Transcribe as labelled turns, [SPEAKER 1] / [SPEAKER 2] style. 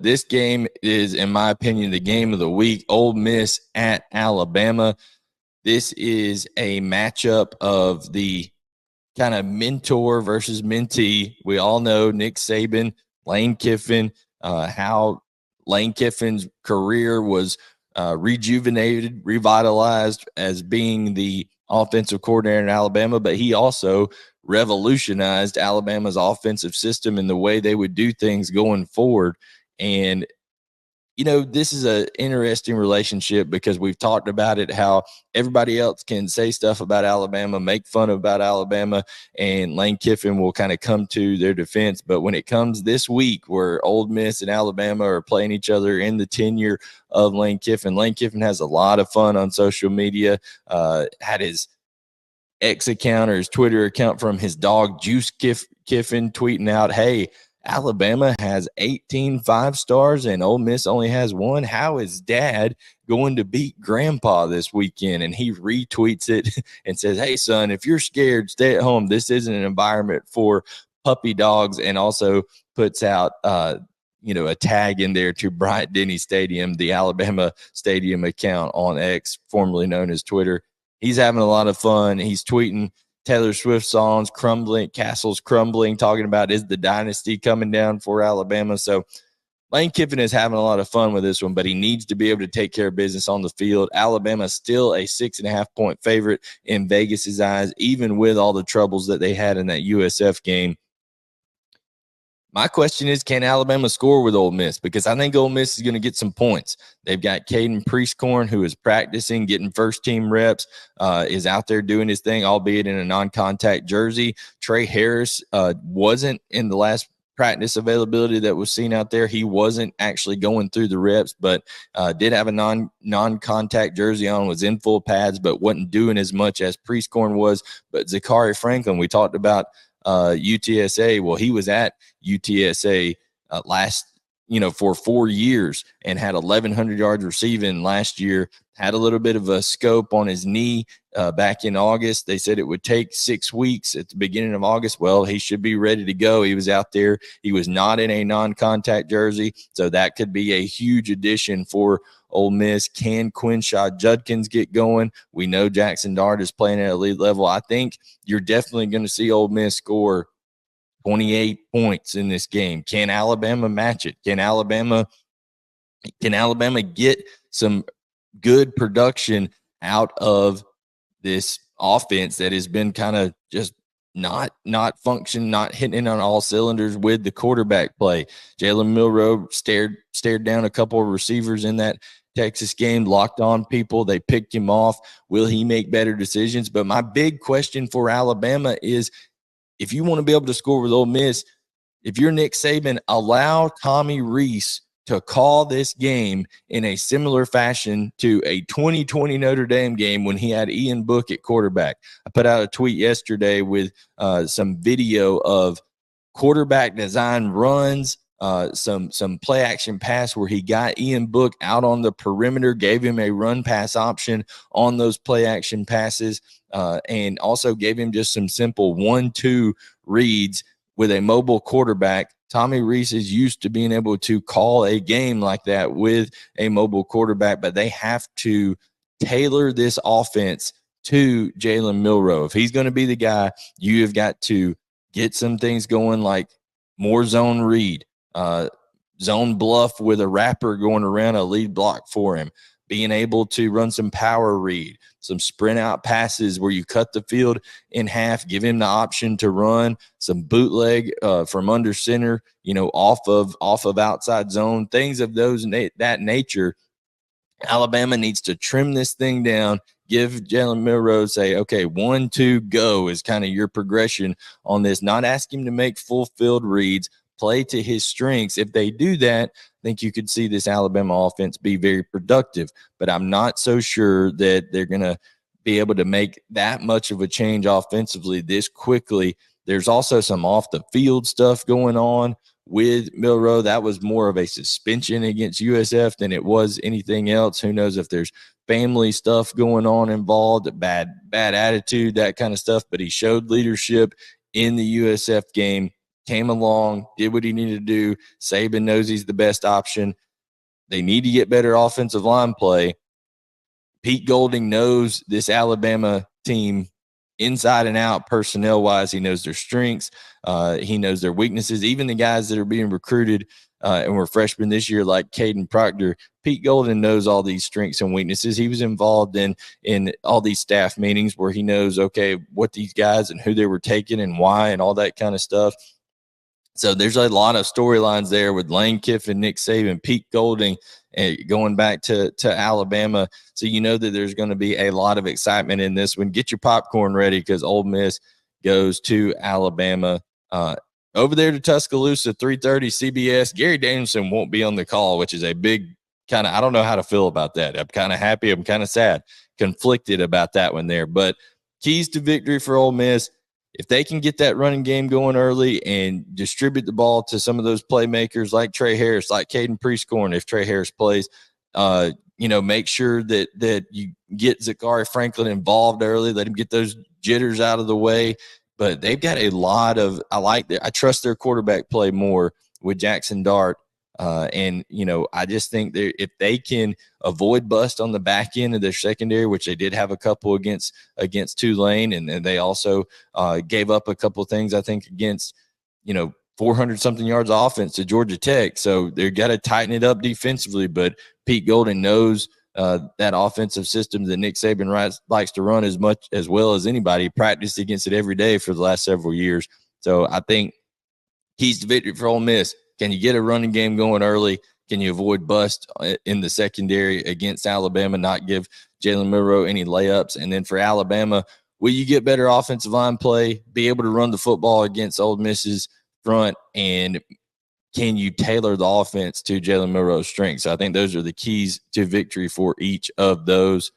[SPEAKER 1] This game is, in my opinion, the game of the week. Ole Miss at Alabama. This is a matchup of the kind of mentor versus mentee. We all know Nick Saban, Lane Kiffin, how Lane Kiffin's career was rejuvenated, revitalized as being the offensive coordinator in Alabama, but he also revolutionized Alabama's offensive system and the way they would do things going forward. And this is an interesting relationship because we've talked about it, how everybody else can say stuff about Alabama, make fun about Alabama, and Lane Kiffin will kind of come to their defense. But when it comes this week where Ole Miss and Alabama are playing each other in the tenure of Lane Kiffin has a lot of fun on social media, had his X account or his Twitter account from his dog Juice Kiffin tweeting out, hey, Alabama has 18 5-stars and Ole Miss only has 1. How is dad going to beat grandpa this weekend? And he retweets it and says, hey, son, if you're scared, stay at home. This isn't an environment for puppy dogs. And also puts out, a tag in there to Bryant-Denny Stadium, the Alabama Stadium account on X, formerly known as Twitter. He's having a lot of fun. He's tweeting Taylor Swift songs, castles crumbling, talking about is the dynasty coming down for Alabama. So Lane Kiffin is having a lot of fun with this one, but he needs to be able to take care of business on the field. Alabama is still a 6.5-point favorite in Vegas's eyes, even with all the troubles that they had in that USF game. My question is, can Alabama score with Ole Miss? Because I think Ole Miss is going to get some points. They've got Caden Prieskorn, who is practicing, getting first-team reps, is out there doing his thing, albeit in a non-contact jersey. Trey Harris wasn't in the last practice availability that was seen out there. He wasn't actually going through the reps, but did have a non-contact jersey on, was in full pads, but wasn't doing as much as Prieskorn was. But Zachary Franklin, we talked about UTSA. Well, he was at UTSA for 4 years and had 1,100 yards receiving last year. Had a little bit of a scope on his knee back in August. They said it would take 6 weeks at the beginning of August. Well, he should be ready to go. He was out there. He was not in a non-contact jersey, so that could be a huge addition for Ole Miss. Can Quinshad Judkins get going? We know Jackson Dart is playing at elite level. I think you're definitely going to see Ole Miss score 28 points in this game. Can Alabama match it? Can Alabama get some good production out of this offense that has been kind of just not function, not hitting on all cylinders with the quarterback play? Jalen Milroe stared down a couple of receivers in that Texas game, locked on people. They picked him off. Will he make better decisions? But my big question for Alabama is, if you want to be able to score with Ole Miss, if you're Nick Saban, allow Tommy Rees to call this game in a similar fashion to a 2020 Notre Dame game when he had Ian Book at quarterback. I put out a tweet yesterday with some video of quarterback design runs, some play action pass where he got Ian Book out on the perimeter, gave him a run pass option on those play action passes, and also gave him just some simple 1-2 reads with a mobile quarterback. Tommy Rees is used to being able to call a game like that with a mobile quarterback, but they have to tailor this offense to Jalen Milroe. If he's going to be the guy, you have got to get some things going like more zone read, zone bluff with a wrapper going around a lead block for him, being able to run some power read, some sprint out passes where you cut the field in half, give him the option to run some bootleg from under center, off of outside zone, things of that nature. Alabama needs to trim this thing down, give Jalen Milroe, say, okay, 1-2, go is kind of your progression on this. Not ask him to make full field reads, play to his strengths. If they do that, I think you could see this Alabama offense be very productive, but I'm not so sure that they're going to be able to make that much of a change offensively this quickly. There's also some off the field stuff going on with Milroe. That was more of a suspension against USF than it was anything else. Who knows if there's family stuff going on involved, bad attitude, that kind of stuff, but he showed leadership in the USF game. came along, did what he needed to do. Saban knows he's the best option. They need to get better offensive line play. Pete Golding knows this Alabama team inside and out, personnel-wise. He knows their strengths. He knows their weaknesses. Even the guys that are being recruited and were freshmen this year, like Caden Proctor, Pete Golding knows all these strengths and weaknesses. He was involved in all these staff meetings where he knows, okay, what these guys and who they were taking and why and all that kind of stuff. So there's a lot of storylines there with Lane Kiffin, Nick Saban, Pete Golding, going back to Alabama. So you know that there's going to be a lot of excitement in this one. Get your popcorn ready because Ole Miss goes to Alabama. Over there to Tuscaloosa, 3:30 CBS. Gary Danielson won't be on the call, which is a big kind of – I don't know how to feel about that. I'm kind of happy. I'm kind of sad, conflicted about that one there. But keys to victory for Ole Miss. If they can get that running game going early and distribute the ball to some of those playmakers like Trey Harris, like Caden Prieskorn, if Trey Harris plays, make sure that you get Zachary Franklin involved early, let him get those jitters out of the way. But they've got a lot of – I trust their quarterback play more with Jackson Dart. I just think if they can avoid bust on the back end of their secondary, which they did have a couple against Tulane, and they also gave up a couple of things, I think, against, 400-something yards of offense to Georgia Tech. So they've got to tighten it up defensively. But Pete Golding knows that offensive system that Nick Saban likes to run as well as anybody. He practiced against it every day for the last several years. So I think keys to victory for Ole Miss. Can you get a running game going early? Can you avoid bust in the secondary against Alabama, not give Jalen Milroe any layups? And then for Alabama, will you get better offensive line play, be able to run the football against Ole Miss's front, and can you tailor the offense to Jalen Milroe's strengths? So I think those are the keys to victory for each of those.